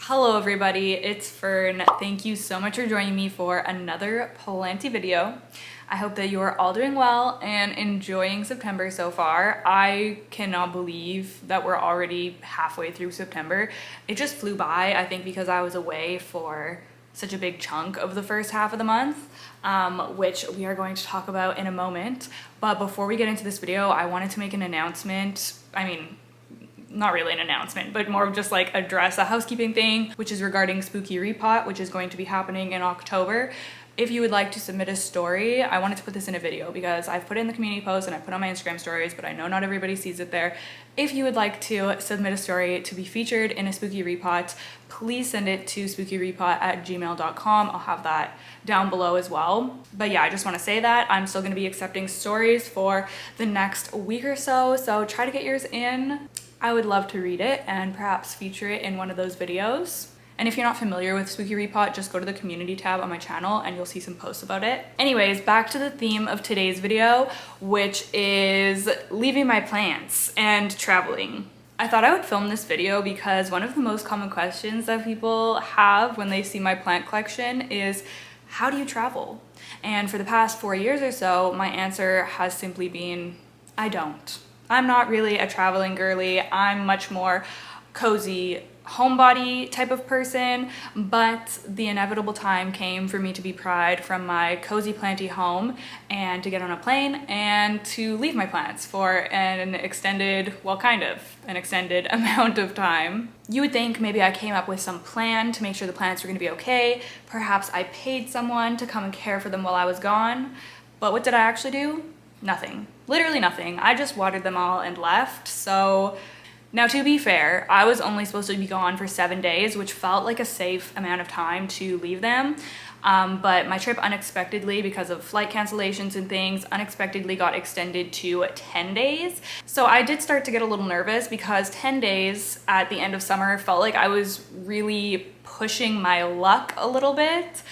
Hello everybody, it's Fern. Thank you so much for joining me for another PLANTY video. I hope that you are all doing well and enjoying September so far. I cannot believe that we're already halfway through September. It just flew by, I think because I was away for such a big chunk of the first half of the month, which we are going to talk about in a moment. But before we get into this video, I wanted to make an announcement. Not really an announcement, but more of just like address a housekeeping thing, which is regarding Spooky Repot, which is going to be happening in October. If you would like to submit a story, I wanted to put this in a video because I've put it in the community post and I put on my Instagram stories, but I know not everybody sees it there. If you would like to submit a story to be featured in a Spooky Repot, please send it to spookyrepot@gmail.com. I'll have that down below as well. But yeah, I just want to say that I'm still going to be accepting stories for the next week or so, so try to get yours in. I would love to read it and perhaps feature it in one of those videos. And if you're not familiar with Spooky Repot, just go to the community tab on my channel and you'll see some posts about it. Anyways, back to the theme of today's video, which is leaving my plants and traveling. I thought I would film this video because one of the most common questions that people have when they see my plant collection is, how do you travel? And for the past 4 years or so, my answer has simply been, I don't. I'm not really a traveling girly. I'm much more cozy, homebody type of person, but the inevitable time came for me to be pried from my cozy planty home and to get on a plane and to leave my plants for an extended, well, kind of an extended amount of time. You would think maybe I came up with some plan to make sure the plants were gonna be okay. Perhaps I paid someone to come and care for them while I was gone, but what did I actually do? Nothing. Literally nothing. I just watered them all and left. So now, to be fair, I was only supposed to be gone for 7 days, which felt like a safe amount of time to leave them. But my trip unexpectedly, because of flight cancellations and things, unexpectedly got extended to 10 days. So I did start to get a little nervous because 10 days at the end of summer felt like I was really pushing my luck a little bit.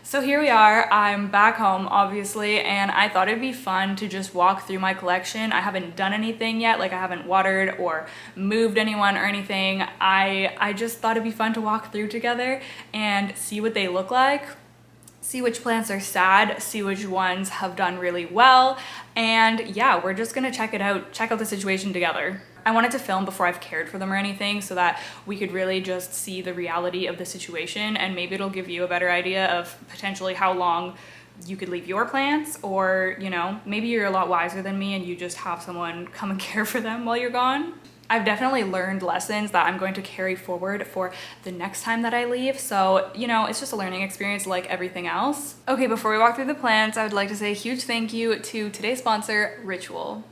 So here we are, I'm back home obviously, and I thought it'd be fun to just walk through my collection. I haven't done anything yet, like I haven't watered or moved anyone or anything. I just thought it'd be fun to walk through together and see what they look like, see which plants are sad, see which ones have done really well, and yeah, we're just gonna check out the situation together. I wanted to film before I've cared for them or anything so that we could really just see the reality of the situation, and maybe it'll give you a better idea of potentially how long you could leave your plants, or you know, maybe you're a lot wiser than me and you just have someone come and care for them while you're gone. I've definitely learned lessons that I'm going to carry forward for the next time that I leave. So, you know, it's just a learning experience like everything else. Okay, before we walk through the plants, I would like to say a huge thank you to today's sponsor, Ritual.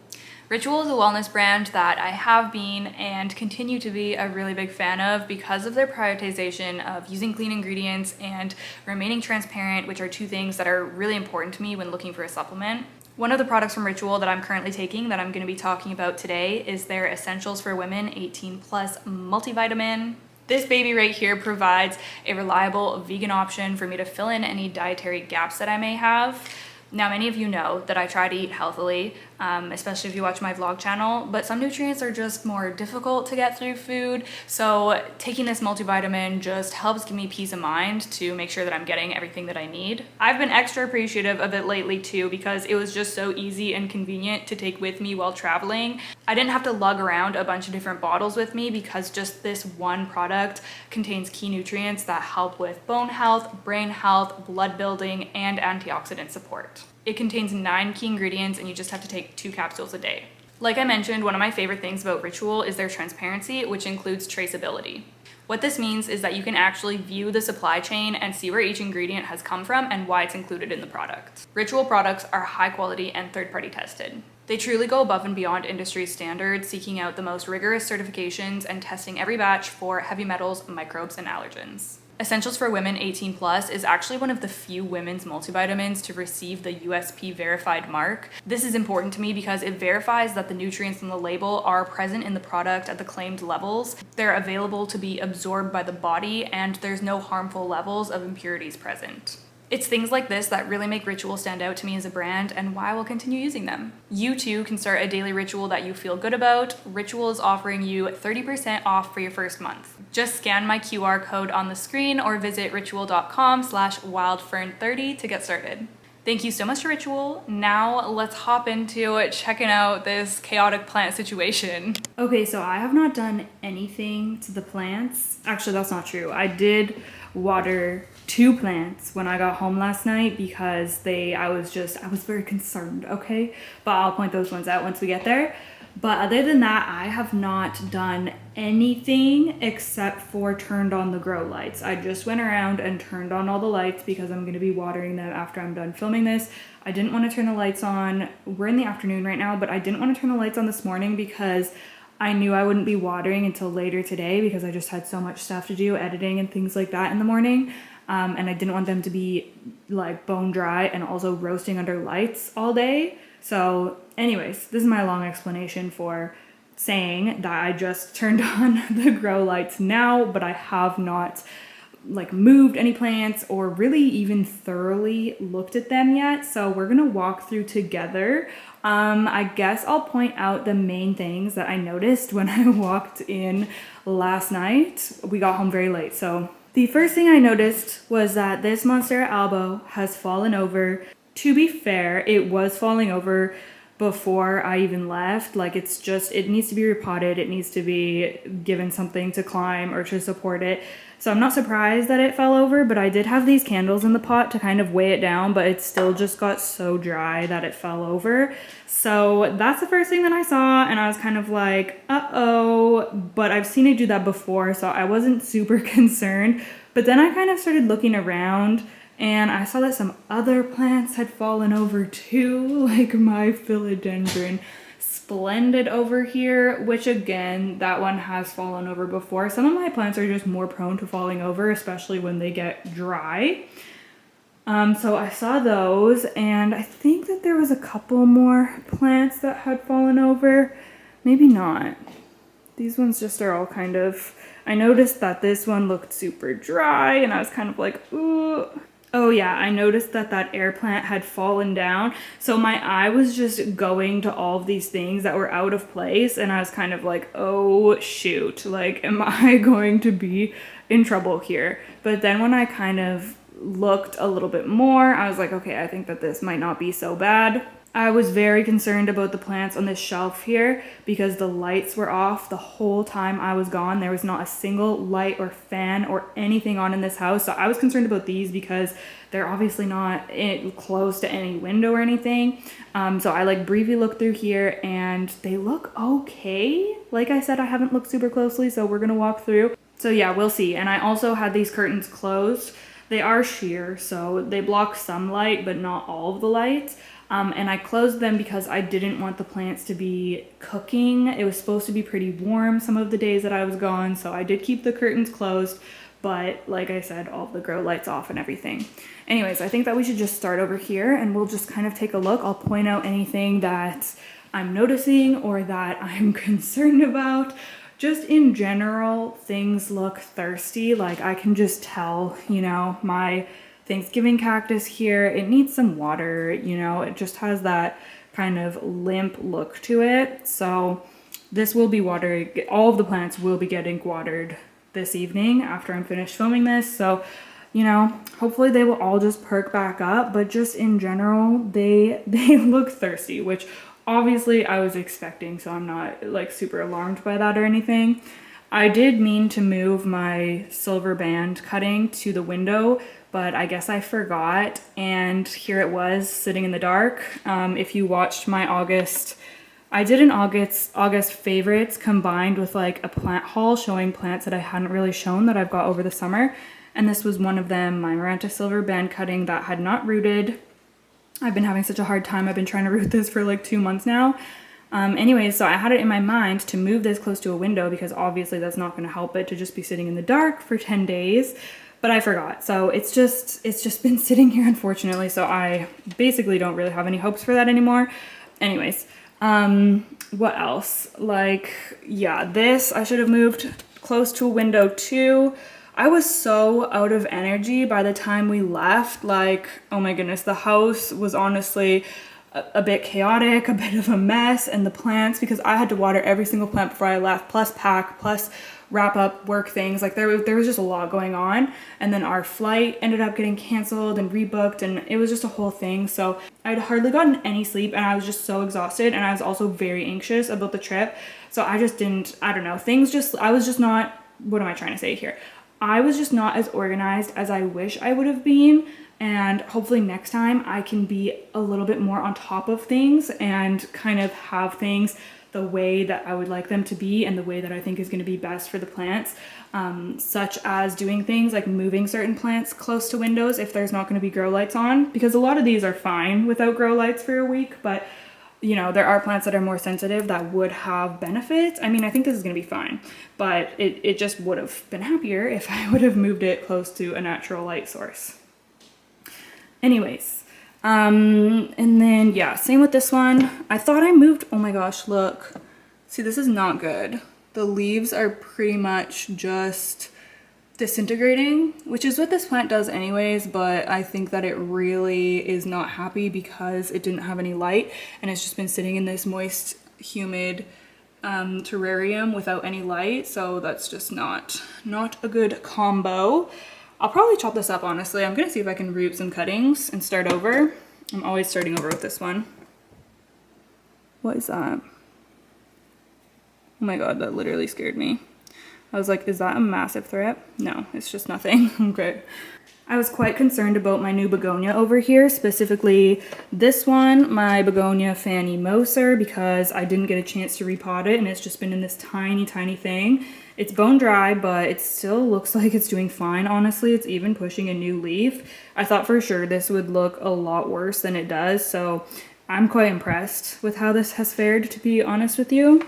Ritual is a wellness brand that I have been and continue to be a really big fan of because of their prioritization of using clean ingredients and remaining transparent, which are two things that are really important to me when looking for a supplement. One of the products from Ritual that I'm currently taking that I'm going to be talking about today is their Essentials for Women 18+ multivitamin. This baby right here provides a reliable vegan option for me to fill in any dietary gaps that I may have. Now, many of you know that I try to eat healthily, especially if you watch my vlog channel, but some nutrients are just more difficult to get through food. So taking this multivitamin just helps give me peace of mind to make sure that I'm getting everything that I need. I've been extra appreciative of it lately too because it was just so easy and convenient to take with me while traveling. I didn't have to lug around a bunch of different bottles with me because just this one product contains key nutrients that help with bone health, brain health, blood building, and antioxidant support. It contains 9 key ingredients and you just have to take 2 capsules a day. Like I mentioned, one of my favorite things about Ritual is their transparency, which includes traceability. What this means is that you can actually view the supply chain and see where each ingredient has come from and why it's included in the product. Ritual products are high quality and third-party tested. They truly go above and beyond industry standards, seeking out the most rigorous certifications and testing every batch for heavy metals, microbes, and allergens. Essentials for Women 18+ is actually one of the few women's multivitamins to receive the USP verified mark. This is important to me because it verifies that the nutrients on the label are present in the product at the claimed levels. They're available to be absorbed by the body and there's no harmful levels of impurities present. It's things like this that really make Ritual stand out to me as a brand and why I will continue using them. You too can start a daily ritual that you feel good about. Ritual is offering you 30% off for your first month. Just scan my QR code on the screen or visit ritual.com/wildfern30 to get started. Thank you so much to Ritual. Now let's hop into checking out this chaotic plant situation. Okay, so I have not done anything to the plants. Actually, that's not true. I did water 2 plants when I got home last night because I was very concerned, okay? But I'll point those ones out once we get there. But other than that, I have not done anything except for turned on the grow lights. I just went around and turned on all the lights because I'm going to be watering them after I'm done filming this. I didn't want to turn the lights on. We're in the afternoon right now, but I didn't want to turn the lights on this morning because I knew I wouldn't be watering until later today because I just had so much stuff to do, editing and things like that in the morning. And I didn't want them to be like bone dry and also roasting under lights all day. So anyways, this is my long explanation for saying that I just turned on the grow lights now, but I have not like moved any plants or really even thoroughly looked at them yet. So we're gonna walk through together. I guess I'll point out the main things that I noticed when I walked in last night. We got home very late. So the first thing I noticed was that this Monstera albo has fallen over. To be fair, it was falling over before I even left. Like it needs to be repotted. It needs to be given something to climb or to support it. So I'm not surprised that it fell over, but I did have these candles in the pot to kind of weigh it down, but it still just got so dry that it fell over. So that's the first thing that I saw, and I was kind of like, uh-oh, but I've seen it do that before, so I wasn't super concerned. But then I kind of started looking around, and I saw that some other plants had fallen over too, like my philodendron splendid over here, which again, that one has fallen over before. Some of my plants are just more prone to falling over, especially when they get dry. So I saw those, and I think that there was a couple more plants that had fallen over. Maybe not. These ones just are all kind of, I noticed that this one looked super dry, and I was kind of like, ooh. Oh yeah, I noticed that air plant had fallen down. So my eye was just going to all of these things that were out of place, and I was kind of like, oh shoot, like am I going to be in trouble here? But then when I kind of looked a little bit more, I was like, okay, I think that this might not be so bad. I was very concerned about the plants on this shelf here because the lights were off the whole time I was gone. There was not a single light or fan or anything on in this house. So I was concerned about these because they're obviously not close to any window or anything. So I like briefly looked through here and they look okay. Like I said, I haven't looked super closely, so we're gonna walk through. So yeah, we'll see. And I also had these curtains closed. They are sheer, so they block some light, but not all of the light. And I closed them because I didn't want the plants to be cooking. It was supposed to be pretty warm some of the days that I was gone, so I did keep the curtains closed, but like I said, all the grow lights off and everything. Anyways, I think that we should just start over here and we'll just kind of take a look. I'll point out anything that I'm noticing or that I'm concerned about. Just in general, things look thirsty. Like I can just tell, you know, my Thanksgiving cactus here, it needs some water, you know, it just has that kind of limp look to it. So this will be watered, all of the plants will be getting watered this evening after I'm finished filming this. So, you know, hopefully they will all just perk back up, but just in general, they look thirsty, which obviously I was expecting, so I'm not like super alarmed by that or anything. I did mean to move my silver band cutting to the window, but I guess I forgot, and here it was sitting in the dark. If you watched my August, I did an August favorites combined with like a plant haul showing plants that I hadn't really shown that I've got over the summer, and this was one of them, my Maranta silver band cutting that had not rooted. I've been having such a hard time. I've been trying to root this for like 2 months now. Anyways, so I had it in my mind to move this close to a window because obviously that's not going to help it to just be sitting in the dark for 10 days. But I forgot. So it's just been sitting here, unfortunately. So I basically don't really have any hopes for that anymore. Anyways, what else? Like, yeah, this I should have moved close to a window too. I was so out of energy by the time we left. Like, oh my goodness, the house was honestly a bit chaotic, a bit of a mess, and the plants, because I had to water every single plant before I left, plus pack, plus wrap up work things. Like there was just a lot going on. And then our flight ended up getting canceled and rebooked, and it was just a whole thing. So I'd hardly gotten any sleep, and I was just so exhausted, and I was also very anxious about the trip. So I just didn't, I don't know, I was just not, what am I trying to say here? I was just not as organized as I wish I would have been. And hopefully next time I can be a little bit more on top of things and kind of have things the way that I would like them to be and the way that I think is going to be best for the plants, such as doing things like moving certain plants close to windows if there's not going to be grow lights on, because a lot of these are fine without grow lights for a week, but you know, there are plants that are more sensitive that would have benefits. I mean, I think this is going to be fine, but it just would have been happier if I would have moved it close to a natural light source. Anyways, and then yeah, same with this one. I thought I moved, oh my gosh, look. See, this is not good. The leaves are pretty much just disintegrating, which is what this plant does anyways, but I think that it really is not happy because it didn't have any light, and it's just been sitting in this moist, humid terrarium without any light, so that's just not a good combo. I'll probably chop this up, honestly. I'm gonna see if I can root some cuttings and start over. I'm always starting over with this one. What is that? Oh my god, that literally scared me. I was like, is that a massive threat? No, it's just nothing. Okay. I was quite concerned about my new begonia over here, specifically this one, my begonia Fanny Moser, because I didn't get a chance to repot it, and it's just been in this tiny, tiny thing. It's bone dry, but it still looks like it's doing fine, honestly. It's even pushing a new leaf. I thought for sure this would look a lot worse than it does, so I'm quite impressed with how this has fared, to be honest with you.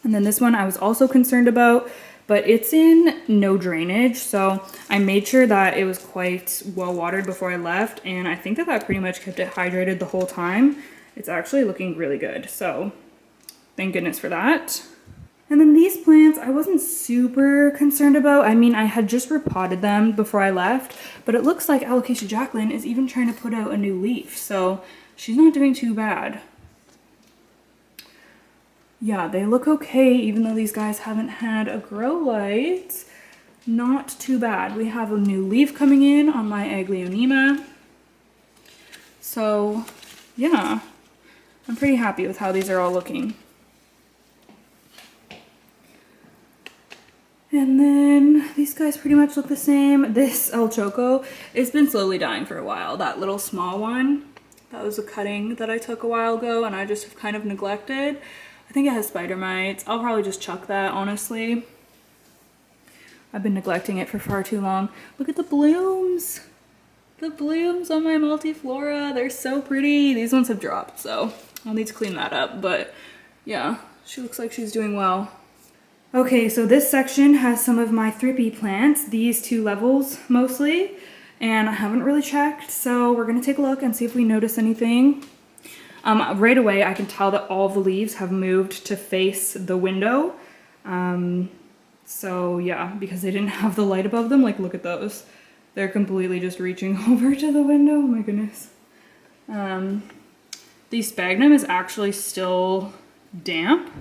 And then this one I was also concerned about, but it's in no drainage, so I made sure that it was quite well watered before I left, and I think that that pretty much kept it hydrated the whole time. It's actually looking really good, so thank goodness for that. And then these plants I wasn't super concerned about. I mean, I had just repotted them before I left, but it looks like Alocasia Jacqueline is even trying to put out a new leaf, so she's not doing too bad. Yeah, they look okay, even though these guys haven't had a grow light. Not too bad. We have a new leaf coming in on my Aglaonema. So, yeah, I'm pretty happy with how these are all looking. And then these guys pretty much look the same. This El Choco, it's been slowly dying for a while. That little small one, that was a cutting that I took a while ago and I just have kind of neglected. I think it has spider mites. I'll probably just chuck that, honestly. I've been neglecting it for far too long. Look at the blooms. The blooms on my multiflora, they're so pretty. These ones have dropped, so I'll need to clean that up. But yeah, she looks like she's doing well. Okay, so this section has some of my thrippy plants, these two levels mostly, and I haven't really checked, so we're gonna take a look and see if we notice anything. Right away, I can tell that all the leaves have moved to face the window. So yeah, because they didn't have the light above them, like look at those. They're completely just reaching over to the window, oh my goodness. The sphagnum is actually still damp,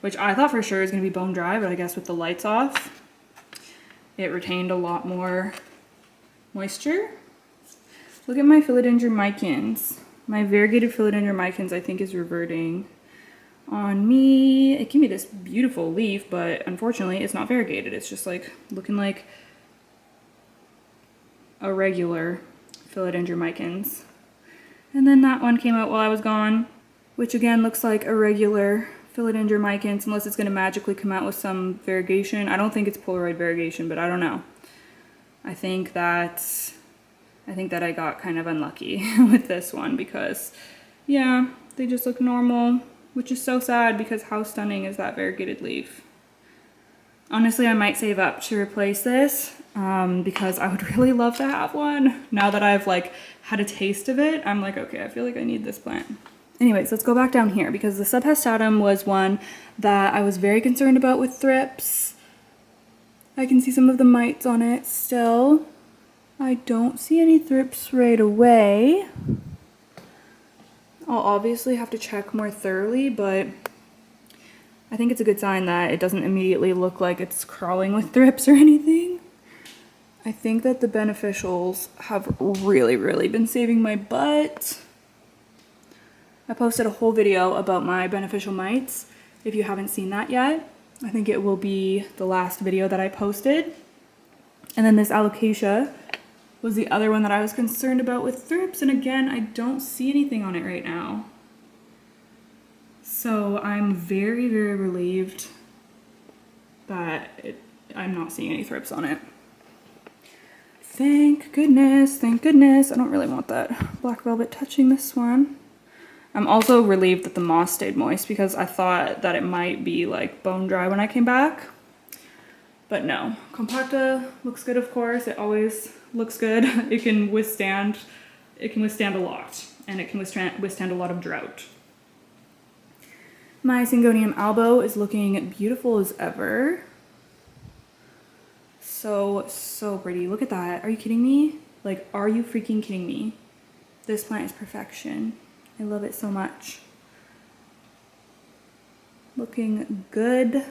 which I thought for sure is gonna be bone dry, but I guess with the lights off, it retained a lot more moisture. Look at my philodendron micans. My variegated philodendron micans, I think, is reverting on me. It gave me this beautiful leaf, but unfortunately it's not variegated. It's just like looking like a regular philodendron micans. And then that one came out while I was gone, which again looks like a regular philodendron micans, unless it's going to magically come out with some variegation. I don't think it's Polaroid variegation, but I don't know. I think that I got kind of unlucky with this one because, yeah, they just look normal, which is so sad because how stunning is that variegated leaf. Honestly, I might save up to replace this because I would really love to have one. Now that I've like had a taste of it, I'm like, okay, I feel like I need this plant. Anyways, let's go back down here because the subhastatum was one that I was very concerned about with thrips. I can see some of the mites on it still. I don't see any thrips right away. I'll obviously have to check more thoroughly, but I think it's a good sign that it doesn't immediately look like it's crawling with thrips or anything. I think that the beneficials have really been saving my butt. I posted a whole video about my beneficial mites. If you haven't seen that yet, I think it will be the last video that I posted. And then this alocasia was the other one that I was concerned about with thrips, and again, I don't see anything on it right now. So I'm very relieved that I'm not seeing any thrips on it. Thank goodness, thank goodness. I don't really want that black velvet touching this one. I'm also relieved that the moss stayed moist because I thought that it might be like bone dry when I came back. But no, compacta looks good, of course. It always looks good. It can withstand a lot, and it can withstand a lot of drought. My Syngonium albo is looking beautiful as ever. So pretty. Look at that. Are you kidding me? Like, are you freaking kidding me? This plant is perfection. I love it so much. Looking good.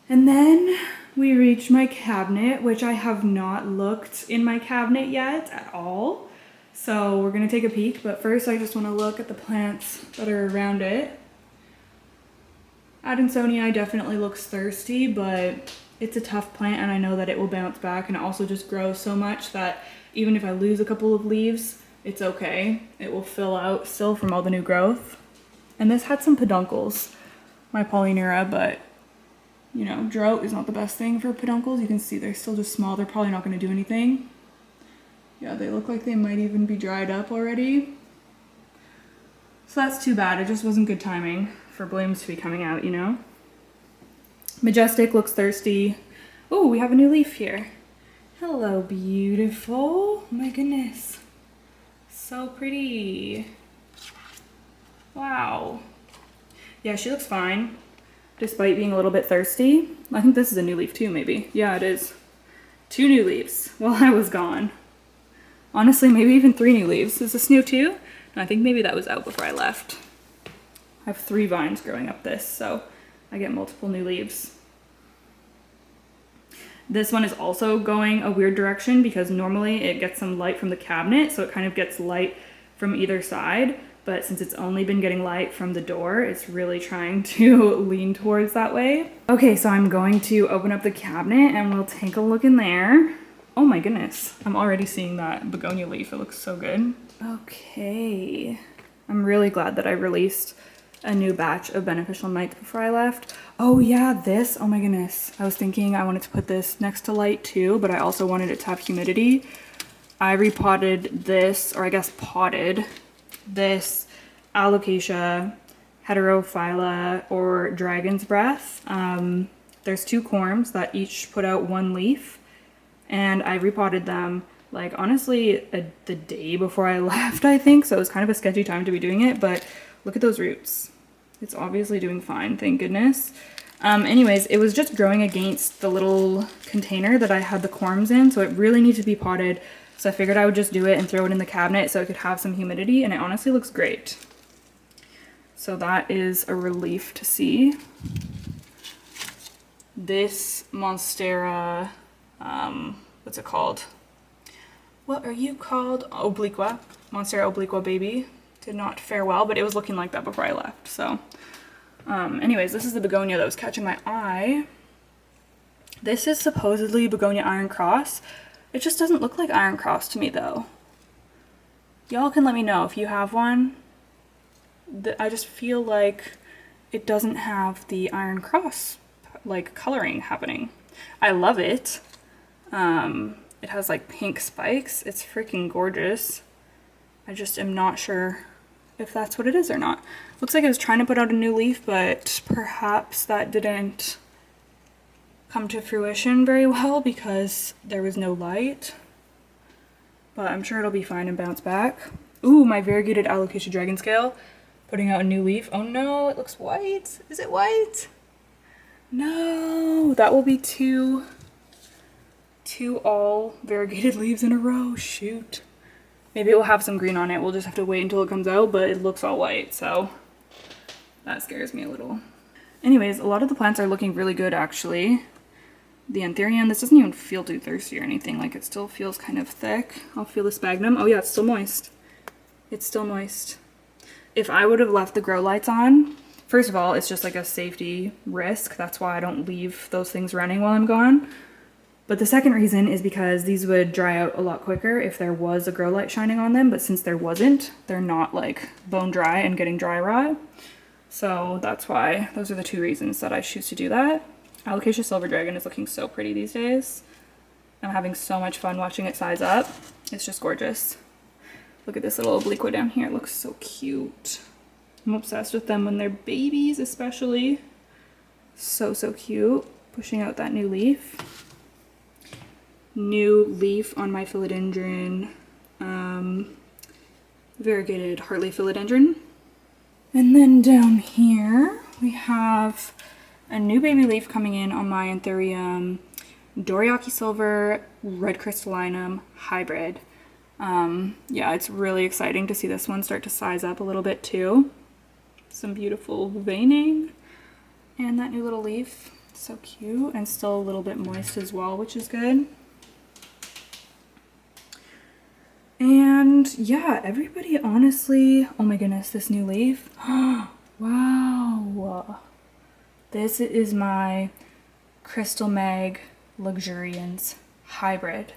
And then we reach my cabinet, which I have not looked in my cabinet yet at all. So we're gonna take a peek, but first I just wanna look at the plants that are around it. Adansonii definitely looks thirsty, but it's a tough plant and I know that it will bounce back, and it also just grows so much that even if I lose a couple of leaves, it's okay. It will fill out still from all the new growth. And this had some peduncles, my Polynera, but you know, drought is not the best thing for peduncles. You can see they're still just small. They're probably not going to do anything. Yeah, they look like they might even be dried up already. So that's too bad. It just wasn't good timing for blooms to be coming out, you know? Majestic looks thirsty. Oh, we have a new leaf here. Hello, beautiful. Oh my goodness. So pretty. Wow. Yeah, she looks fine, despite being a little bit thirsty. I think this is a new leaf too, maybe. Yeah, it is. 2 new leaves while I was gone. Honestly, maybe even 3 new leaves. Is this new too? No, I think maybe that was out before I left. I have 3 vines growing up this, so I get multiple new leaves. This one is also going a weird direction because normally it gets some light from the cabinet, so it kind of gets light from either side. But since it's only been getting light from the door, it's really trying to lean towards that way. Okay, so I'm going to open up the cabinet and we'll take a look in there. Oh my goodness, I'm already seeing that begonia leaf. It looks so good. Okay, I'm really glad that I released a new batch of beneficial mites before I left. Oh yeah, this, oh my goodness. I was thinking I wanted to put this next to light too, but I also wanted it to have humidity. I repotted this, or I guess potted this alocasia heterophylla, or dragon's breath. There's 2 corms that each put out 1 leaf, and I repotted them like honestly the day before I left, I think, so it was kind of a sketchy time to be doing it, but look at those roots. It's obviously doing fine, thank goodness. Anyways, it was just growing against the little container that I had the corms in, so it really needed to be potted. So I figured I would just do it and throw it in the cabinet so it could have some humidity, and it honestly looks great. So that is a relief to see. This Monstera, what's it called? What are you called? Obliqua. Monstera obliqua baby. Did not fare well, but it was looking like that before I left. So anyways, this is the begonia that was catching my eye. This is supposedly begonia iron cross. It just doesn't look like iron cross to me though. Y'all can let me know if you have one. I just feel like it doesn't have the iron cross like coloring happening. I love it. It has like pink spikes. It's freaking gorgeous. I just am not sure if that's what it is or not. Looks like it was trying to put out a new leaf, but perhaps that didn't come to fruition very well because there was no light. But I'm sure it'll be fine and bounce back. Ooh, my variegated alocasia dragon scale putting out a new leaf. Oh no, it looks white. Is it white? No, that will be two all variegated leaves in a row. Shoot. Maybe it will have some green on it. We'll just have to wait until it comes out, but it looks all white, so that scares me a little. Anyways, a lot of the plants are looking really good actually. The anthurium, this doesn't even feel too thirsty or anything. Like, it still feels kind of thick. I'll feel the sphagnum. Oh yeah, it's still moist. It's still moist. If I would have left the grow lights on, first of all, it's just like a safety risk. That's why I don't leave those things running while I'm gone. But the second reason is because these would dry out a lot quicker if there was a grow light shining on them, but since there wasn't, they're not like bone dry and getting dry rot. So that's why, those are the two reasons that I choose to do that. Alocasia Silver Dragon is looking so pretty these days. I'm having so much fun watching it size up. It's just gorgeous. Look at this little obliqua down here, it looks so cute. I'm obsessed with them when they're babies especially. So cute. Pushing out that new leaf. New leaf on my philodendron, variegated heartleaf philodendron. And then down here we have a new baby leaf coming in on my anthurium Doriaki Silver Red Crystallinum hybrid. Yeah, it's really exciting to see this one start to size up a little bit too. Some beautiful veining, and that new little leaf, so cute, and still a little bit moist as well, which is good. And yeah, everybody honestly, oh my goodness, this new leaf. Wow. This is my Crystal Mag Luxuriance hybrid.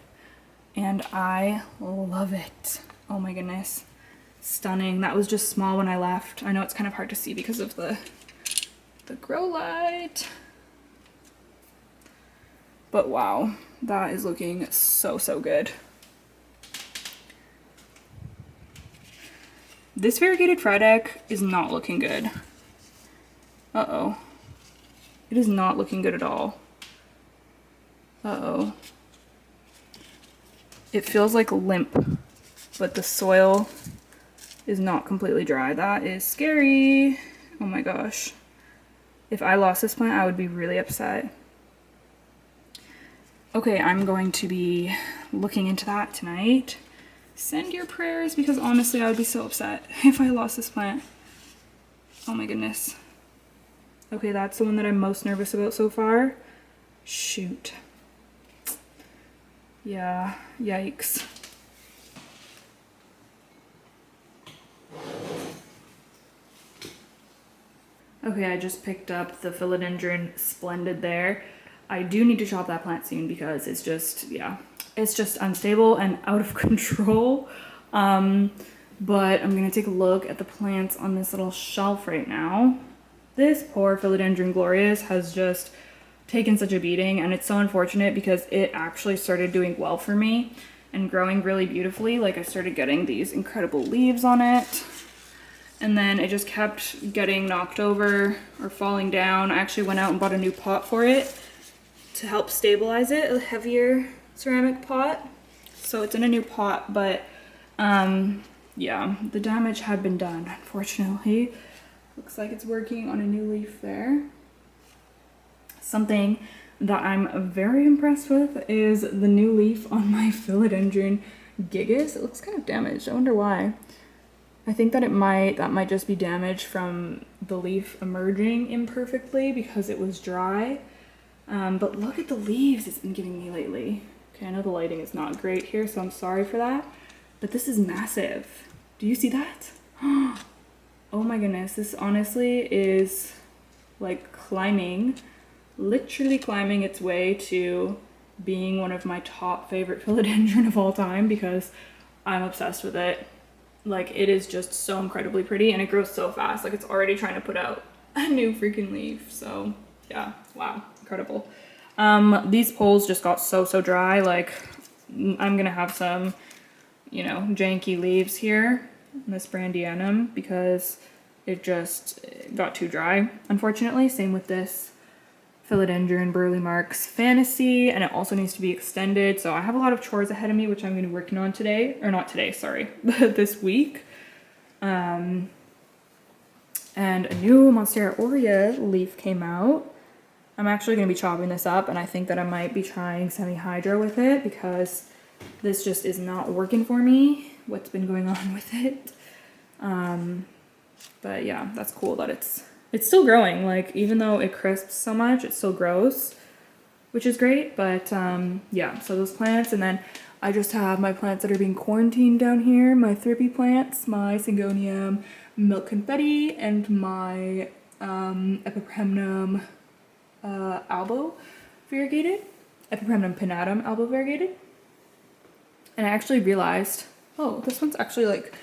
And I love it. Oh my goodness. Stunning. That was just small when I left. I know it's kind of hard to see because of the grow light. But wow, that is looking so good. This variegated Frydek is not looking good. Uh-oh. It is not looking good at all. Uh-oh. It feels like limp, but the soil is not completely dry. That is scary. Oh my gosh. If I lost this plant, I would be really upset. Okay, I'm going to be looking into that tonight. Send your prayers, because honestly I would be so upset if I lost this plant. Oh my goodness. Okay, that's the one that I'm most nervous about so far. Shoot. Yeah, yikes. Okay, I just picked up the Philodendron Splendid there. I do need to chop that plant soon because it's just, yeah, it's just unstable and out of control. But I'm gonna take a look at the plants on this little shelf right now. This poor Philodendron Glorious has just taken such a beating, and it's so unfortunate because it actually started doing well for me and growing really beautifully. Like, I started getting these incredible leaves on it, and then it just kept getting knocked over or falling down. I actually went out and bought a new pot for it to help stabilize it, a heavier ceramic pot. So it's in a new pot, but yeah, the damage had been done, unfortunately. Looks like it's working on a new leaf there. Something that I'm very impressed with is the new leaf on my Philodendron Gigas. It looks kind of damaged. I wonder why. I think that that might just be damage from the leaf emerging imperfectly because it was dry. But look at the leaves it's been giving me lately. Okay, I know the lighting is not great here, so I'm sorry for that. But this is massive. Do you see that? Oh my goodness, this honestly is like climbing, literally climbing its way to being one of my top favorite philodendron of all time because I'm obsessed with it. Like, it is just so incredibly pretty, and it grows so fast. Like, it's already trying to put out a new freaking leaf. So yeah, wow, incredible. These poles just got so dry. Like, I'm gonna have some, you know, janky leaves here in this Brandianum because it just got too dry, unfortunately. Same with this Philodendron Burley Marks Fantasy, and it also needs to be extended. So I have a lot of chores ahead of me, which I'm going to be working on today, or not today, sorry, this week. And a new Monstera Aurea leaf came out. I'm actually going to be chopping this up, and I think that I might be trying semi-hydro with it because this just is not working for me, what's been going on with it. But yeah, that's cool that it's still growing. Like, even though it crisps so much, it still grows, which is great. But yeah, so those plants, and then I just have my plants that are being quarantined down here, my thripy plants, my Syngonium milk confetti, and my Epipremnum albo variegated, Epipremnum pinnatum albo variegated. And I actually realized, oh, this one's actually like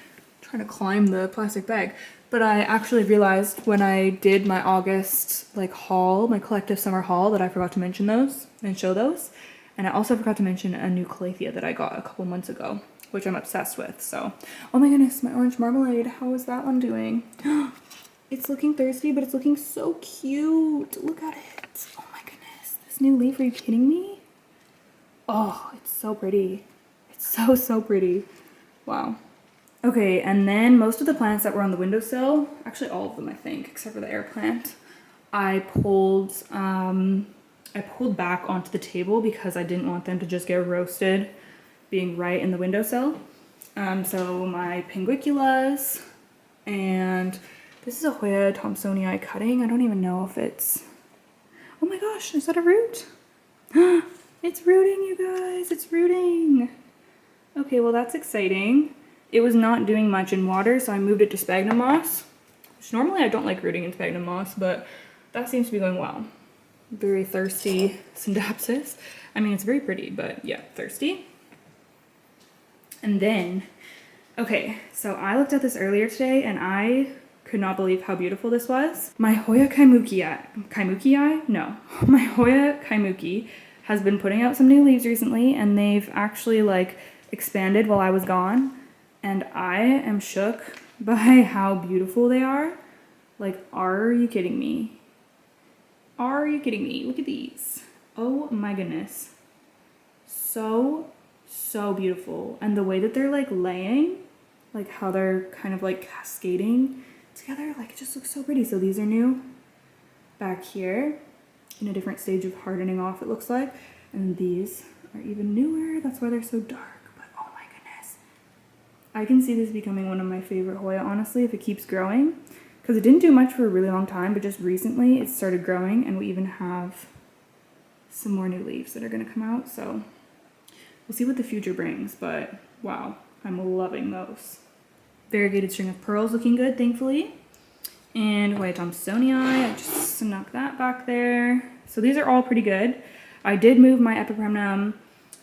trying to climb the plastic bag. But I actually realized when I did my August like haul, my collective summer haul, that I forgot to mention those and show those. And I also forgot to mention a new calathea that I got a couple months ago, which I'm obsessed with. So, oh my goodness, my orange marmalade, how is that one doing? It's looking thirsty, but it's looking so cute. Look at it. Oh my goodness. This new leaf, are you kidding me? Oh, it's so pretty. It's so pretty. Wow. Okay, and then most of the plants that were on the windowsill, actually all of them I think, except for the air plant, I pulled back onto the table because I didn't want them to just get roasted being right in the windowsill. So my pinguiculas, and this is a Hoya Thomsonii cutting. I don't even know if it's, oh my gosh, is that a root? It's rooting, you guys, it's rooting. Okay, well that's exciting. It was not doing much in water, so I moved it to sphagnum moss, which normally I don't like rooting in sphagnum moss, but that seems to be going well. Very thirsty syndapsis. I mean, it's very pretty, but yeah, thirsty. And then, okay, so I looked at this earlier today and I could not believe how beautiful this was. My Hoya Kaimukii? No. My Hoya Kaimuki has been putting out some new leaves recently, and they've actually like expanded while I was gone. And I am shook by how beautiful they are. Like, are you kidding me? Are you kidding me? Look at these. Oh my goodness. So beautiful. And the way that they're like laying, like how they're kind of like cascading together, like it just looks so pretty. So these are new back here in a different stage of hardening off, it looks like. And these are even newer. That's why they're so dark. I can see this becoming one of my favorite Hoya, honestly, if it keeps growing. Because it didn't do much for a really long time, but just recently it started growing, and we even have some more new leaves that are going to come out. So we'll see what the future brings, but wow, I'm loving those. Variegated string of pearls looking good, thankfully. And Hoya Thomsonii, I just snuck that back there. So these are all pretty good. I did move my Epipremnum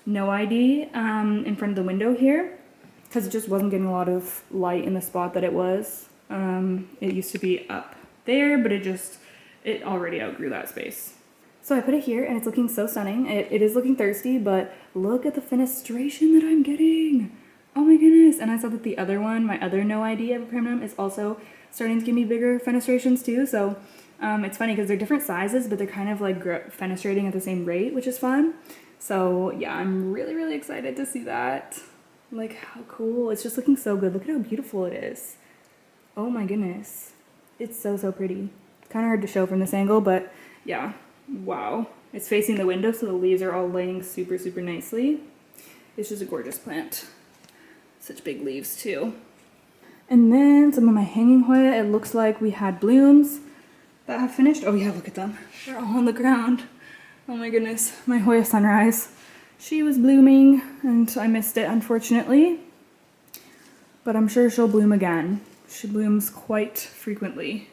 no ID in front of the window here, because it just wasn't getting a lot of light in the spot that it was. It used to be up there, but it already outgrew that space. So I put it here and it's looking so stunning. It is looking thirsty, but look at the fenestration that I'm getting. Oh my goodness. And I saw that the other one, my other no ID Epipremnum, is also starting to give me bigger fenestrations too. So it's funny because they're different sizes, but they're kind of like fenestrating at the same rate, which is fun. So yeah, I'm really excited to see that. Like, how cool. It's just looking so good. Look at how beautiful it is. Oh my goodness. It's so pretty. It's kind of hard to show from this angle, but yeah, wow. It's facing the window, so the leaves are all laying super nicely. It's just a gorgeous plant. Such big leaves too. And then some of my hanging Hoya, it looks like we had blooms that have finished. Oh yeah, look at them. They're all on the ground. Oh my goodness. My Hoya Sunrise. She was blooming, and I missed it, unfortunately. But I'm sure she'll bloom again. She blooms quite frequently.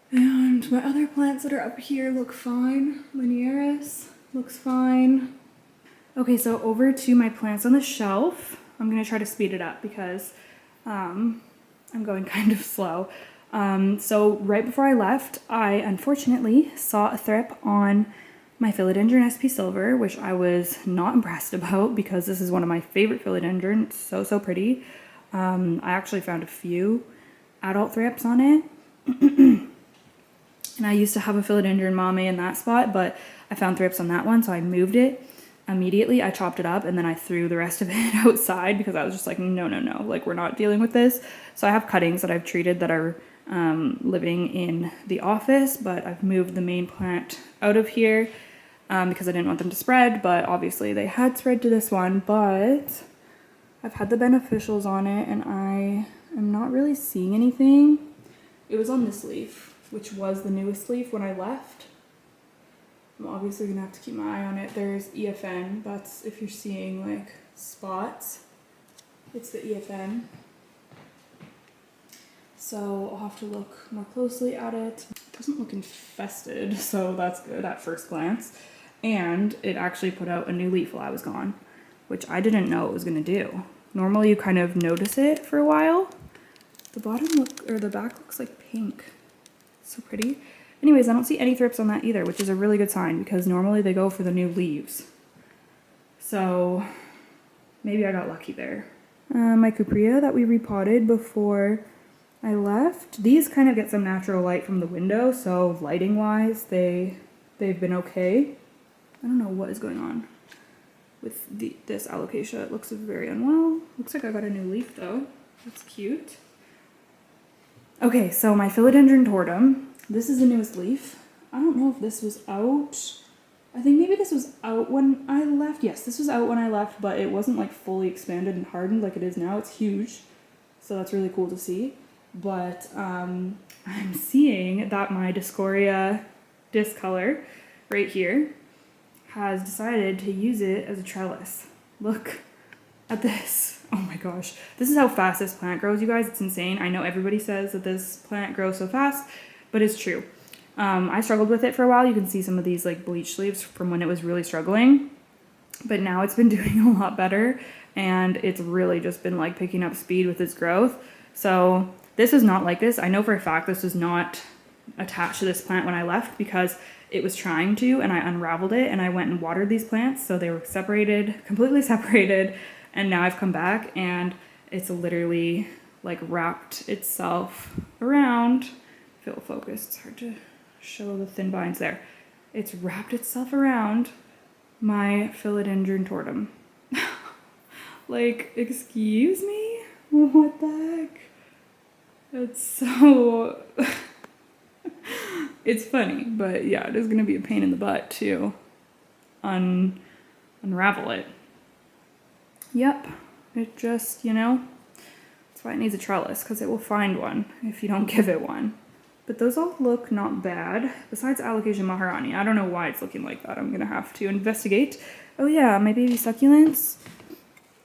And my other plants that are up here look fine. Linearis looks fine. Okay, so over to my plants on the shelf. I'm going to try to speed it up because I'm going kind of slow. So right before I left, I unfortunately saw a thrip on my philodendron SP Silver, which I was not impressed about because this is one of my favorite philodendron. It's so pretty. I actually found a few adult thrips on it. And I used to have a philodendron mame in that spot, but I found thrips on that one, so I moved it. immediately I chopped it up and then I threw the rest of it outside because I was just like, no, no, no, like we're not dealing with this. So I have cuttings that I've treated that are living in the office, but I've moved the main plant out of here because I didn't want them to spread, but obviously they had spread to this one, but I've had the beneficials on it and I am not really seeing anything. It was on this leaf, which was the newest leaf when I left. I'm obviously gonna have to keep my eye on it. There's EFN, that's if you're seeing like spots, it's the EFN. So I'll have to look more closely at it. It doesn't look infested, so that's good at first glance. And it actually put out a new leaf while I was gone, which I didn't know it was gonna do. Normally you kind of notice it for a while. The the back looks like pink. So pretty. Anyways, I don't see any thrips on that either, which is a really good sign because normally they go for the new leaves. So maybe I got lucky there. My Cuprea that we repotted before I left, these kind of get some natural light from the window, so lighting wise they've been okay. I don't know what is going on with this alocasia. It looks very unwell. Looks like I got a new leaf though. That's cute. Okay, so my philodendron tortum, this is the newest leaf. I don't know if this was out. I think maybe this was out when I left. Yes, this was out when I left, but it wasn't like fully expanded and hardened like it is now. It's huge, so that's really cool to see. But I'm seeing that my Discoria discolor right here has decided to use it as a trellis. Look at this. Oh my gosh. This is how fast this plant grows, you guys. It's insane. I know everybody says that this plant grows so fast, but it's true. I struggled with it for a while. You can see some of these like bleached leaves from when it was really struggling, but now it's been doing a lot better and it's really just been like picking up speed with its growth. So this is not like this. I know for a fact this was not attached to this plant when I left because it was trying to, and I unraveled it and I went and watered these plants. So they were separated, completely separated. And now I've come back and it's literally like wrapped itself around. If it'll focus, it's hard to show the thin vines there. It's wrapped itself around my philodendron tortum. Like, excuse me? What the heck? It's so... It's funny, but yeah, it is gonna be a pain in the butt to unravel it. Yep, it just, you know, that's why it needs a trellis, because it will find one if you don't give it one. But those all look not bad, besides Alocasia Maharani. I don't know why it's looking like that. I'm gonna have to investigate. Oh yeah, my baby succulents.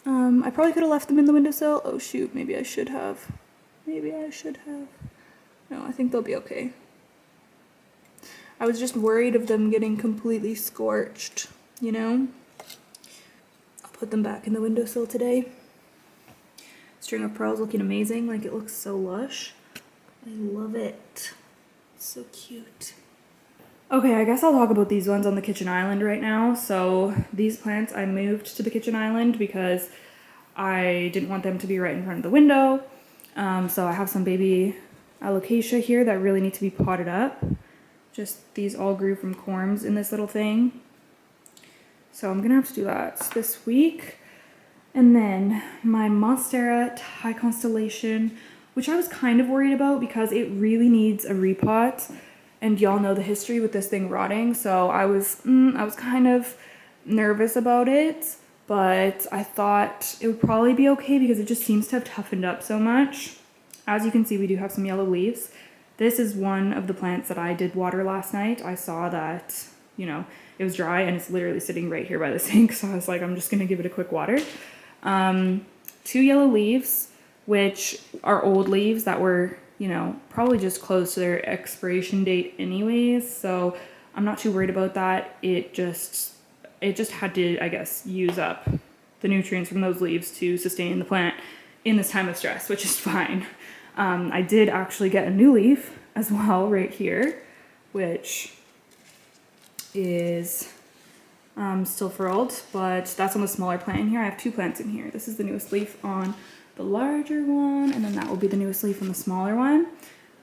I probably could have left them in the windowsill. Oh shoot, maybe I should have. Maybe I should have. No, I think they'll be okay. I was just worried of them getting completely scorched, you know? Put them back in the windowsill today. String of pearls looking amazing, like it looks so lush. I love it. It's so cute. Okay, I guess I'll talk about these ones on the kitchen island right now. So these plants I moved to the kitchen island because I didn't want them to be right in front of the window. So I have some baby alocasia here that really need to be potted up. Just these all grew from corms in this little thing. So I'm gonna have to do that this week. And then my Monstera Thai Constellation, which I was kind of worried about because it really needs a repot. And y'all know the history with this thing rotting. So I was kind of nervous about it, but I thought it would probably be okay because it just seems to have toughened up so much. As you can see, we do have some yellow leaves. This is one of the plants that I did water last night. I saw that, you know, it was dry and it's literally sitting right here by the sink. So I was like, I'm just gonna give it a quick water. 2 yellow leaves, which are old leaves that were, you know, probably just close to their expiration date anyways. So I'm not too worried about that. It just had to, I guess, use up the nutrients from those leaves to sustain the plant in this time of stress, which is fine. I did actually get a new leaf as well right here, which is still furled, but that's on the smaller plant in here. I have 2 plants in here. This is the newest leaf on the larger one, and then that will be the newest leaf on the smaller one.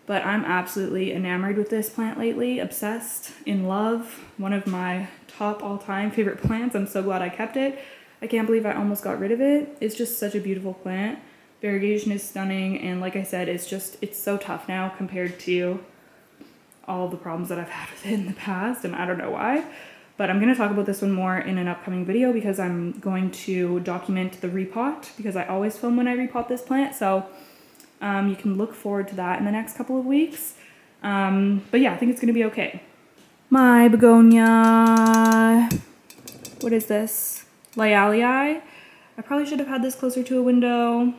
but I'm absolutely enamored with this plant lately, obsessed, in love. One of my top all-time favorite plants. I'm so glad I kept it. I can't believe I almost got rid of it. It's just such a beautiful plant. Variegation is stunning, and like I said, it's so tough now compared to all the problems that I've had with it in the past, and I don't know why. But I'm going to talk about this one more in an upcoming video because I'm going to document the repot, because I always film when I repot this plant. So you can look forward to that in the next couple of weeks. But yeah, I think it's going to be okay. My begonia, what is this? Lyalii. I probably should have had this closer to a window.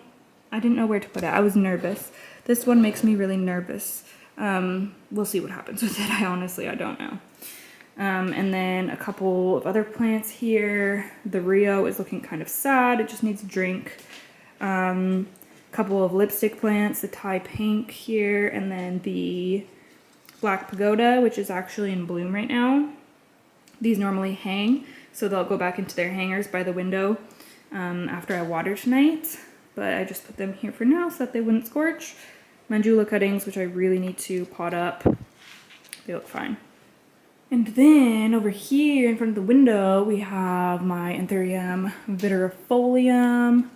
I didn't know where to put it. I was nervous. This one makes me really nervous. We'll see what happens with it. I don't know. And then a couple of other plants here. The Rio is looking kind of sad. It just needs a drink. Couple of lipstick plants, the Thai pink here, and then the black pagoda, which is actually in bloom right now. These normally hang, so they'll go back into their hangers by the window after I water tonight. But I just put them here for now so that they wouldn't scorch. Manjula cuttings, which I really need to pot up. They look fine. And then over here in front of the window, we have my Anthurium viridifolium,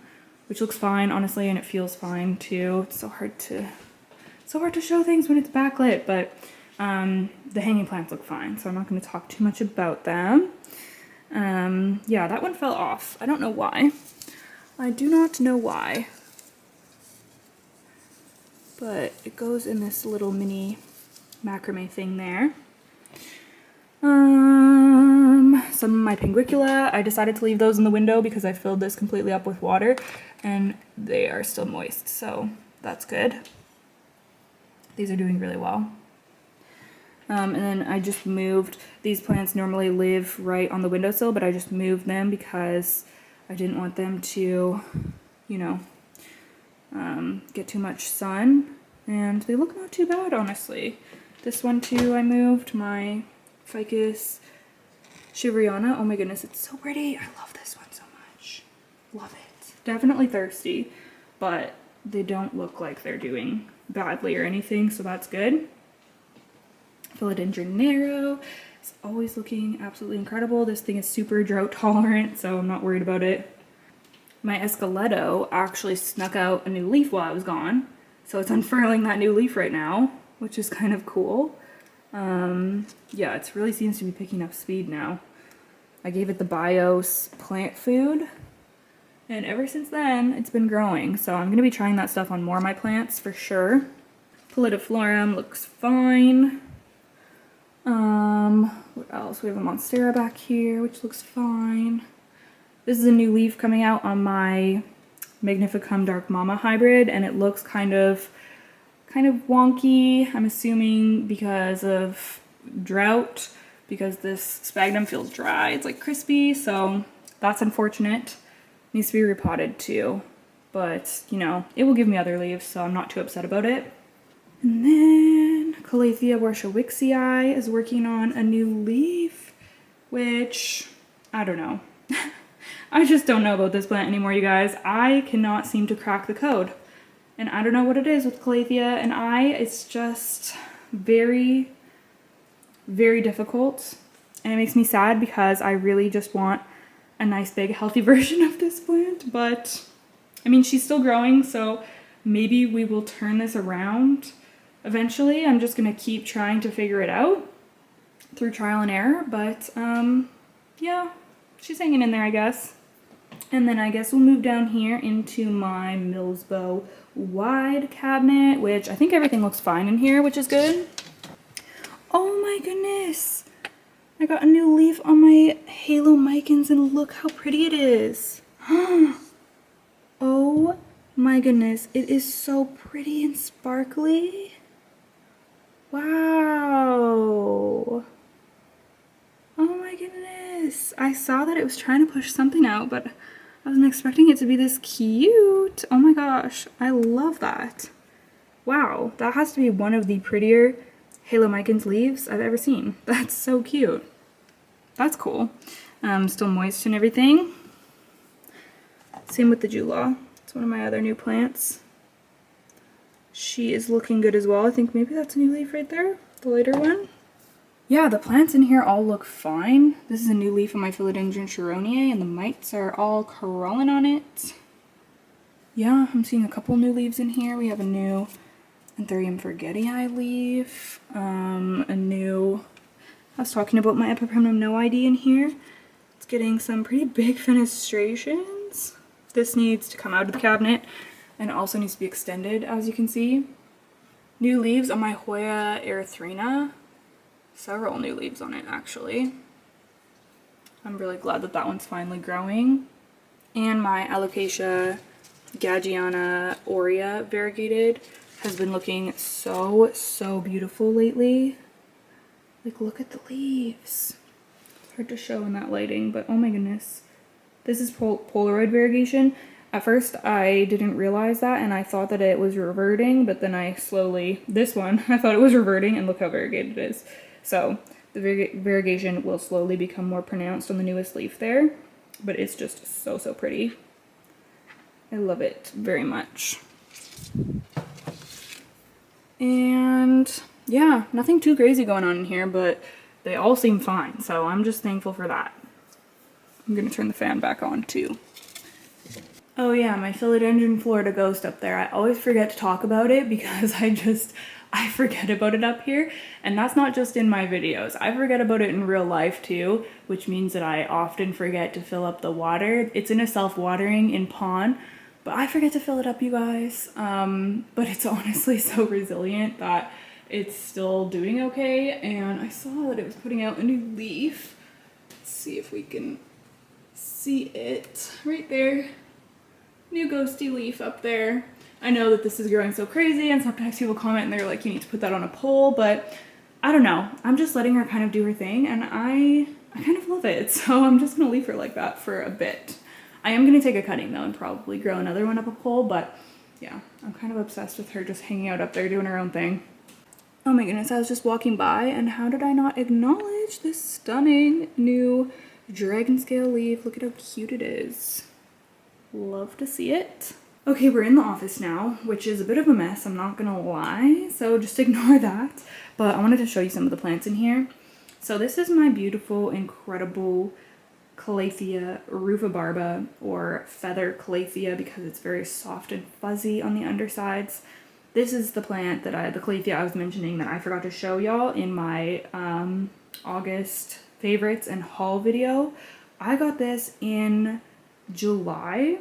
which looks fine, honestly, and it feels fine too. It's so hard to show things when it's backlit, but the hanging plants look fine, so I'm not going to talk too much about them. Yeah, that one fell off. I don't know why. I do not know why. But it goes in this little mini macrame thing there. Some of my pinguicula, I decided to leave those in the window because I filled this completely up with water and they are still moist, so that's good. These are doing really well. And then I just moved, these plants normally live right on the windowsill, but I just moved them because I didn't want them to, you know, get too much sun, and they look not too bad, honestly. This one too, I moved, my Ficus Shiveriana. Oh my goodness, it's so pretty. I love this one so much. Love it. Definitely thirsty, but they don't look like they're doing badly or anything, so that's good. Philodendron Nero is always looking absolutely incredible. This thing is super drought tolerant, so I'm not worried about it. My Esqueleto actually snuck out a new leaf while I was gone, so it's unfurling that new leaf right now, which is kind of cool. Yeah, it really seems to be picking up speed now. I gave it the Bios plant food, and ever since then, it's been growing. So I'm going to be trying that stuff on more of my plants for sure. Pallidiflorum looks fine. What else? We have a Monstera back here, which looks fine. This is a new leaf coming out on my Magnificum Dark Mama hybrid, and it looks kind of wonky. I'm assuming because of drought, because this sphagnum feels dry. It's like crispy, so that's unfortunate. Needs to be repotted too, but you know, it will give me other leaves, so I'm not too upset about it. And then Calathea warshawixii is working on a new leaf, which I don't know. I just don't know about this plant anymore, you guys. I cannot seem to crack the code. And I don't know what it is with Calathea and it's just very, very difficult. And it makes me sad because I really just want a nice big healthy version of this plant. But I mean, she's still growing, so maybe we will turn this around eventually. I'm just gonna keep trying to figure it out through trial and error. But yeah, she's hanging in there, I guess. And then I guess we'll move down here into my Millsbow wide cabinet, which I think everything looks fine in here, which is good. Oh my goodness. I got a new leaf on my Halo Micans and look how pretty it is. Oh my goodness. It is so pretty and sparkly. Wow. Oh my goodness. I saw that it was trying to push something out, but I wasn't expecting it to be this cute. Oh my gosh, I love that. Wow, that has to be one of the prettier Halo Micans leaves I've ever seen. That's so cute. That's cool. Still moist and everything. Same with the Jula. It's one of my other new plants. She is looking good as well. I think maybe that's a new leaf right there, the lighter one. Yeah, the plants in here all look fine. This is a new leaf on my Philodendron Cheronia, and the mites are all crawling on it. Yeah, I'm seeing a couple new leaves in here. We have a new Anthurium forgetii leaf, a new, I was talking about my Epipremnum noidea in here. It's getting some pretty big fenestrations. This needs to come out of the cabinet and also needs to be extended, as you can see. New leaves on my Hoya erythrina. Several new leaves on it, actually. I'm really glad that that one's finally growing. And my Alocasia Gagiana aurea variegated has been looking so beautiful lately. Like, look at the leaves. It's hard to show in that lighting, but oh my goodness. This is Polaroid variegation. At first I didn't realize that and I thought that it was reverting, but then I slowly, this one, I thought it was reverting, and look how variegated it is. So the variegation will slowly become more pronounced on the newest leaf there, but it's just so pretty. I love it very much. And yeah, nothing too crazy going on in here, but they all seem fine, so I'm just thankful for that. I'm gonna turn the fan back on too. Oh yeah, my Philodendron Florida Ghost up there. I always forget to talk about it because I forget about it up here, and that's not just in my videos. I forget about it in real life too, which means that I often forget to fill up the water. It's in a self-watering in pond, but I forget to fill it up, you guys. But it's honestly so resilient that it's still doing okay, and I saw that it was putting out a new leaf. Let's see if we can see it right there. New ghosty leaf up there. I know that this is growing so crazy, and sometimes people comment and they're like, you need to put that on a pole, but I don't know. I'm just letting her kind of do her thing, and I kind of love it, so I'm just gonna leave her like that for a bit. I am gonna take a cutting though and probably grow another one up a pole, but yeah, I'm kind of obsessed with her just hanging out up there doing her own thing. Oh my goodness, I was just walking by, and how did I not acknowledge this stunning new dragon scale leaf? Look at how cute it is. Love to see it. Okay, we're in the office now, which is a bit of a mess, I'm not gonna lie, so just ignore that. But I wanted to show you some of the plants in here. So this is my beautiful, incredible Calathea rufibarba, or feather Calathea, because it's very soft and fuzzy on the undersides. This is the plant that the Calathea I was mentioning that I forgot to show y'all in my August favorites and haul video. I got this in July,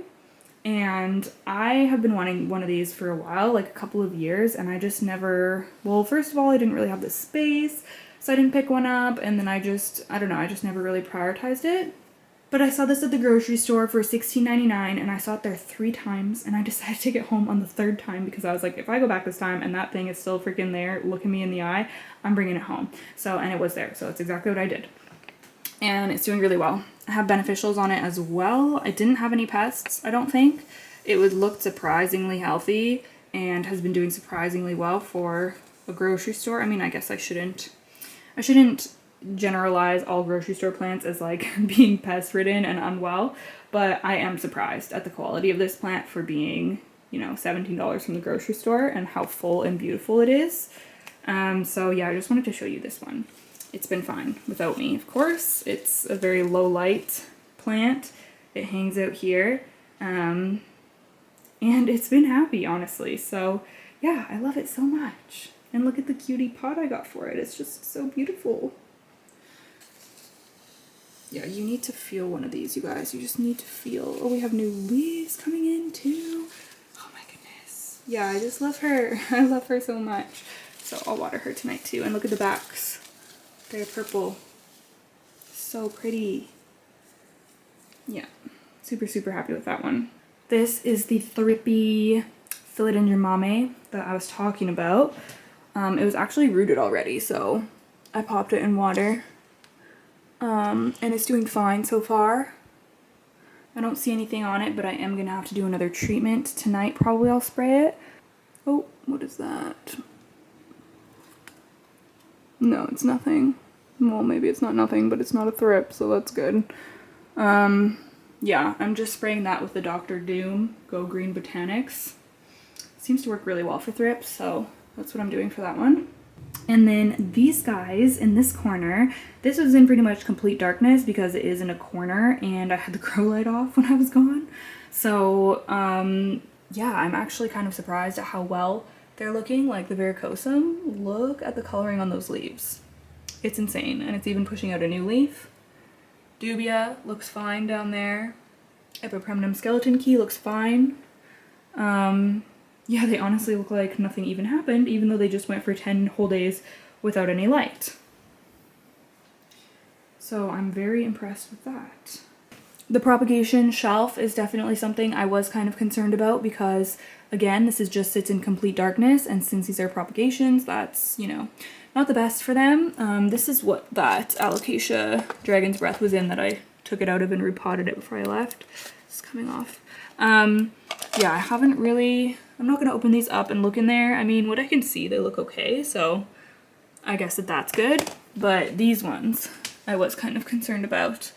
and I have been wanting one of these for a while, like a couple of years, and I just never, well, first of all, I didn't really have the space, so I didn't pick one up, and then I don't know, I just never really prioritized it. But I saw this at the grocery store for $16.99, and I saw it there 3 times, and I decided to take it home on the 3rd time because I was like, if I go back this time and that thing is still freaking there, looking me in the eye, I'm bringing it home. So, and it was there, so it's exactly what I did. And it's doing really well. I have beneficials on it as well. I didn't have any pests, I don't think. It would look surprisingly healthy and has been doing surprisingly well for a grocery store. I mean, I guess I shouldn't generalize all grocery store plants as like being pest ridden and unwell, but I am surprised at the quality of this plant for being, you know, $17 from the grocery store and how full and beautiful it is. So yeah, I just wanted to show you this one. It's been fine without me, of course. It's a very low light plant. It hangs out here, and it's been happy, honestly. So yeah, I love it so much. And look at the cutie pot I got for it. It's just so beautiful. Yeah, you need to feel one of these, you guys. You just need to feel. Oh, we have new leaves coming in too. Oh my goodness. Yeah, I just love her. I love her so much. So I'll water her tonight too. And look at the backs. They're purple. So pretty. Yeah, super happy with that one. This is the Thrippy Philodendron mame that I was talking about. It was actually rooted already, so I popped it in water. And it's doing fine so far. I don't see anything on it, but I am gonna have to do another treatment tonight. Probably I'll spray it. Oh, what is that? No, it's nothing. Well, maybe it's not nothing, but it's not a thrip, so that's good. Yeah, I'm just spraying that with the Dr. Doom Go Green Botanics. seems to work really well for thrips, so that's what I'm doing for that one. And then these guys in this corner, this was in pretty much complete darkness because it is in a corner and I had the grow light off when I was gone. So yeah, I'm actually kind of surprised at how well they're looking. Like the varicosum, look at the coloring on those leaves. It's insane, and it's even pushing out a new leaf. Dubia looks fine down there. Epipremnum skeleton key looks fine. Yeah, they honestly look like nothing even happened, even though they just went for 10 whole days without any light. So I'm very impressed with that. The propagation shelf is definitely something I was kind of concerned about because, again, this is just sits in complete darkness, and since these are propagations, that's, you know, not the best for them. This is what that Alocasia Dragon's Breath was in that I took it out of and repotted it before I left. It's coming off. Yeah, I haven't really... I'm not going to open these up and look in there. I mean, what I can see, they look okay, so I guess that's good. But these ones, I was kind of concerned about.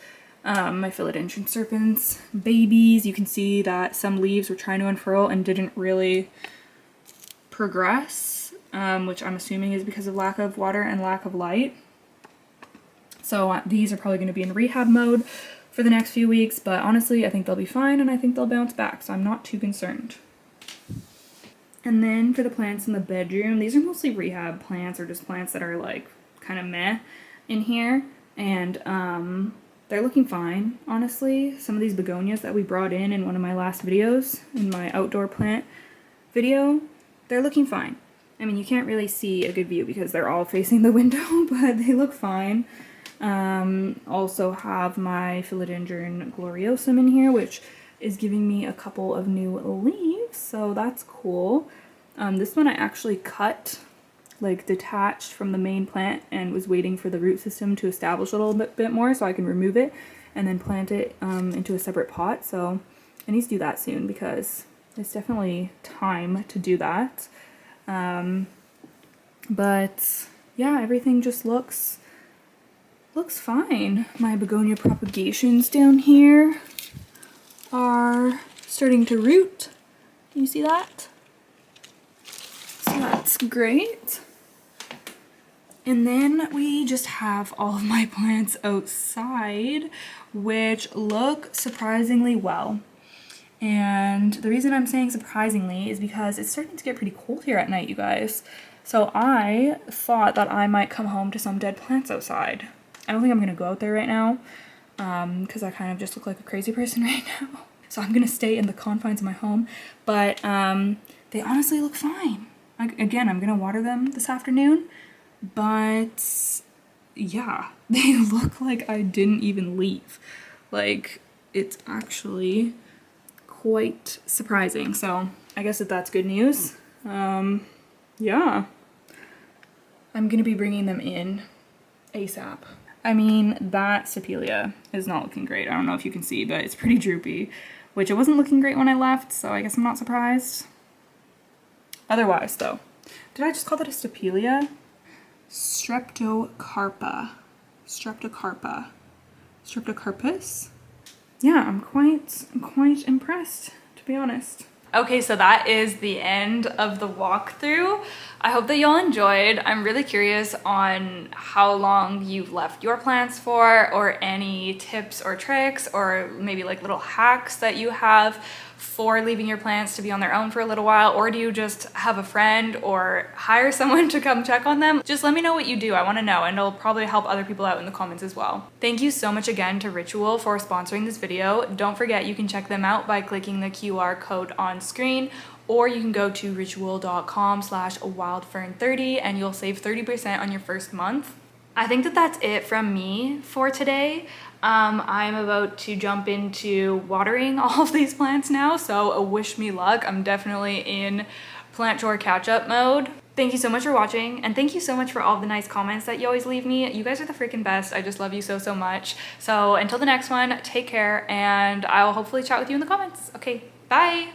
My philodendron serpents, babies, you can see that some leaves were trying to unfurl and didn't really progress, which I'm assuming is because of lack of water and lack of light. So these are probably going to be in rehab mode for the next few weeks, but honestly, I think they'll be fine and I think they'll bounce back, so I'm not too concerned. And then for the plants in the bedroom, these are mostly rehab plants or just plants that are like kind of meh in here. And they're looking fine, honestly. Some of these begonias that we brought in one of my last videos, in my outdoor plant video, they're looking fine. I mean, you can't really see a good view because they're all facing the window, but they look fine. Also have my philodendron gloriosum in here, which is giving me a couple of new leaves, so that's cool. This one I actually cut, like detached from the main plant and was waiting for the root system to establish a little bit more so I can remove it and then plant it into a separate pot. So I need to do that soon because it's definitely time to do that. But yeah, everything just looks fine. My begonia propagations down here are starting to root. Can you see that? So that's great. And then we just have all of my plants outside, which look surprisingly well. And the reason I'm saying surprisingly is because it's starting to get pretty cold here at night, you guys. So I thought that I might come home to some dead plants outside. I don't think I'm gonna go out there right now because I kind of just look like a crazy person right now. So I'm gonna stay in the confines of my home, but they honestly look fine. Again, I'm gonna water them this afternoon, but yeah, they look like I didn't even leave. Like, it's actually quite surprising. So I guess that's good news. Yeah, I'm gonna be bringing them in ASAP. I mean, that Stapelia is not looking great. I don't know if you can see, but it's pretty droopy, which it wasn't looking great when I left, so I guess I'm not surprised. Otherwise, though, did I just call that a Stapelia? Streptocarpa. Streptocarpus? Yeah, I'm quite impressed, to be honest. Okay, so that is the end of the walkthrough. I hope that y'all enjoyed. I'm really curious on how long you've left your plants for, or any tips or tricks, or maybe like little hacks that you have for leaving your plants to be on their own for a little while, or do you just have a friend or hire someone to come check on them? Just let me know what you do. I want to know, and it'll probably help other people out in the comments as well. Thank you so much again to Ritual for sponsoring this video. Don't forget you can check them out by clicking the QR code on screen, or you can go to ritual.com/wildfern30 and you'll save 30% on your first month. I think that that's it from me for today. I'm about to jump into watering all of these plants now, so wish me luck. I'm definitely in plant chore catch-up mode. Thank you so much for watching, and thank you so much for all the nice comments that you always leave me. You guys are the freaking best. I just love you so, so much. So until the next one, take care, and I'll hopefully chat with you in the comments. Okay, bye!